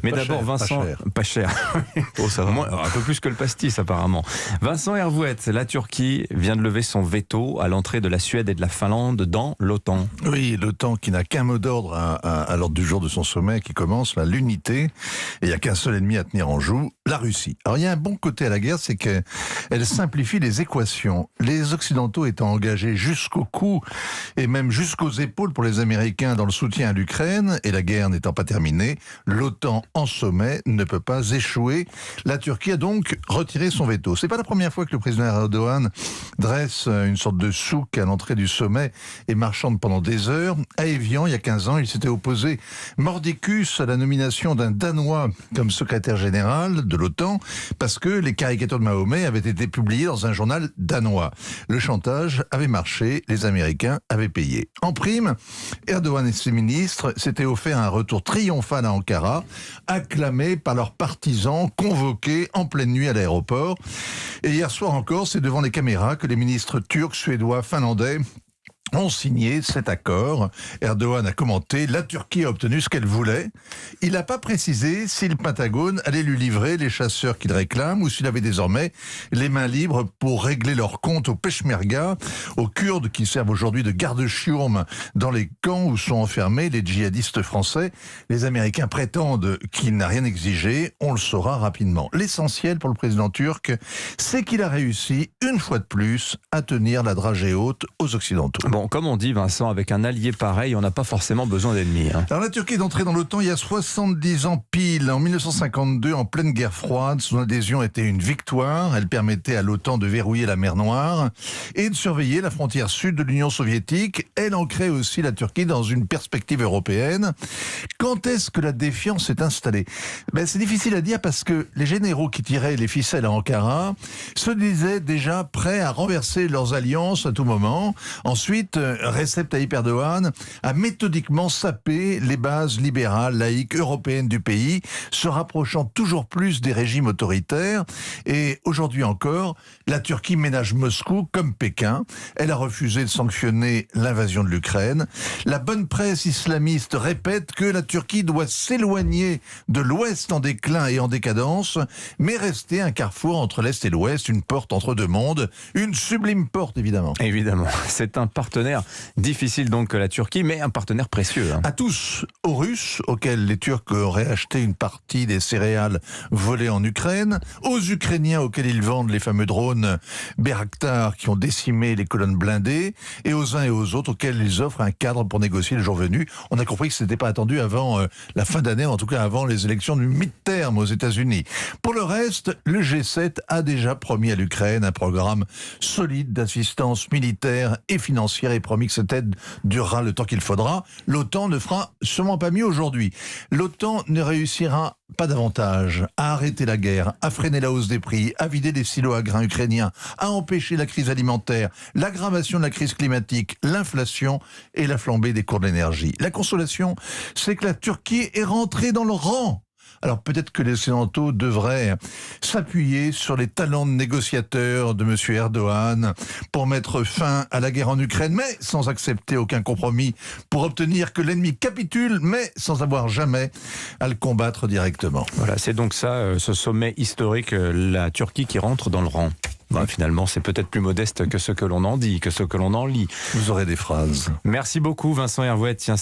Mais Pas d'abord, cher, Vincent, pas cher. pas cher. Oh, ça va. Un peu plus que le pastis apparemment. Vincent Hervouette, la Turquie vient de lever son veto à l'entrée de la Suède et de la Finlande dans l'OTAN. Oui, l'OTAN qui n'a qu'un mot d'ordre à l'ordre du jour de son sommet qui commence, l'unité. Et il n'y a qu'un seul ennemi à tenir en joue, la Russie. Alors il y a un bon côté à la guerre, c'est qu'elle simplifie les équations. Les Occidentaux étant engagés jusqu'au cou et même jusqu'aux épaules pour les Américains dans le soutien à l'Ukraine, et la guerre n'étant pas terminée, l'OTAN en sommet ne peut pas échouer. La Turquie a donc retiré son veto. C'est pas la première fois que le président Erdogan dresse une sorte de souk à l'entrée du sommet et marchande pendant des heures. À Évian, il y a 15 ans, il s'était opposé mordicus à la nomination d'un Danois comme secrétaire général de l'OTAN parce que les caricatures de Mahomet avaient été publiées dans un journal danois. Le chantage avait marché, les Américains avaient payé. En prime, Erdogan et ses ministres s'étaient offert un retour triomphal à Ankara, acclamé par leurs partisans convoqués en pleine nuit à l'aéroport. Et hier soir encore, c'est devant les caméras que les ministres turcs, suédois, finlandais ont signé cet accord. Erdogan a commenté: la Turquie a obtenu ce qu'elle voulait. Il n'a pas précisé si le Pentagone allait lui livrer les chasseurs qu'il réclame ou s'il avait désormais les mains libres pour régler leur compte aux Peshmerga, aux Kurdes qui servent aujourd'hui de garde-chiourme dans les camps où sont enfermés les djihadistes français. Les Américains prétendent qu'il n'a rien exigé. On le saura rapidement. L'essentiel pour le président turc, c'est qu'il a réussi, une fois de plus, à tenir la dragée haute aux Occidentaux. Bon, comme on dit, Vincent, avec un allié pareil, on n'a pas forcément besoin d'ennemis. Alors la Turquie est entrée dans l'OTAN il y a 70 ans pile, en 1952, en pleine guerre froide. Son adhésion était une victoire. Elle permettait à l'OTAN de verrouiller la mer Noire et de surveiller la frontière sud de l'Union soviétique. Elle ancrait aussi la Turquie dans une perspective européenne. Quand est-ce que la défiance s'est installée ? C'est difficile à dire parce que les généraux qui tiraient les ficelles à Ankara se disaient déjà prêts à renverser leurs alliances à tout moment. Ensuite, Recep Tayyip Erdogan a méthodiquement sapé les bases libérales, laïques, européennes du pays, se rapprochant toujours plus des régimes autoritaires. Et aujourd'hui encore, la Turquie ménage Moscou comme Pékin. Elle a refusé de sanctionner l'invasion de l'Ukraine. La bonne presse islamiste répète que la Turquie doit s'éloigner de l'Ouest en déclin et en décadence, mais rester un carrefour entre l'Est et l'Ouest, une porte entre deux mondes, une sublime porte évidemment. Évidemment, c'est un partenaire difficile donc que la Turquie, mais un partenaire précieux. À tous, aux Russes, auxquels les Turcs auraient acheté une partie des céréales volées en Ukraine, aux Ukrainiens auxquels ils vendent les fameux drones Bayraktar qui ont décimé les colonnes blindées, et aux uns et aux autres auxquels ils offrent un cadre pour négocier le jour venu. On a compris que ce n'était pas attendu avant la fin d'année, en tout cas avant les élections du mid-term aux États-Unis. Pour le reste, le G7 a déjà promis à l'Ukraine un programme solide d'assistance militaire et financière et promis que cette aide durera le temps qu'il faudra. L'OTAN ne fera sûrement pas mieux aujourd'hui. L'OTAN ne réussira pas davantage à arrêter la guerre, à freiner la hausse des prix, à vider les silos à grains ukrainiens, à empêcher la crise alimentaire, l'aggravation de la crise climatique, l'inflation et la flambée des cours de l'énergie. La consolation, c'est que la Turquie est rentrée dans le rang. Alors peut-être que les Occidentaux devraient s'appuyer sur les talents de négociateurs de M. Erdogan pour mettre fin à la guerre en Ukraine, mais sans accepter aucun compromis, pour obtenir que l'ennemi capitule, mais sans avoir jamais à le combattre directement. Voilà, c'est donc ça, ce sommet historique, la Turquie qui rentre dans le rang. Finalement, c'est peut-être plus modeste que ce que l'on en dit, que ce que l'on en lit. Vous aurez des phrases. Merci beaucoup, Vincent Hervouette. Tiens,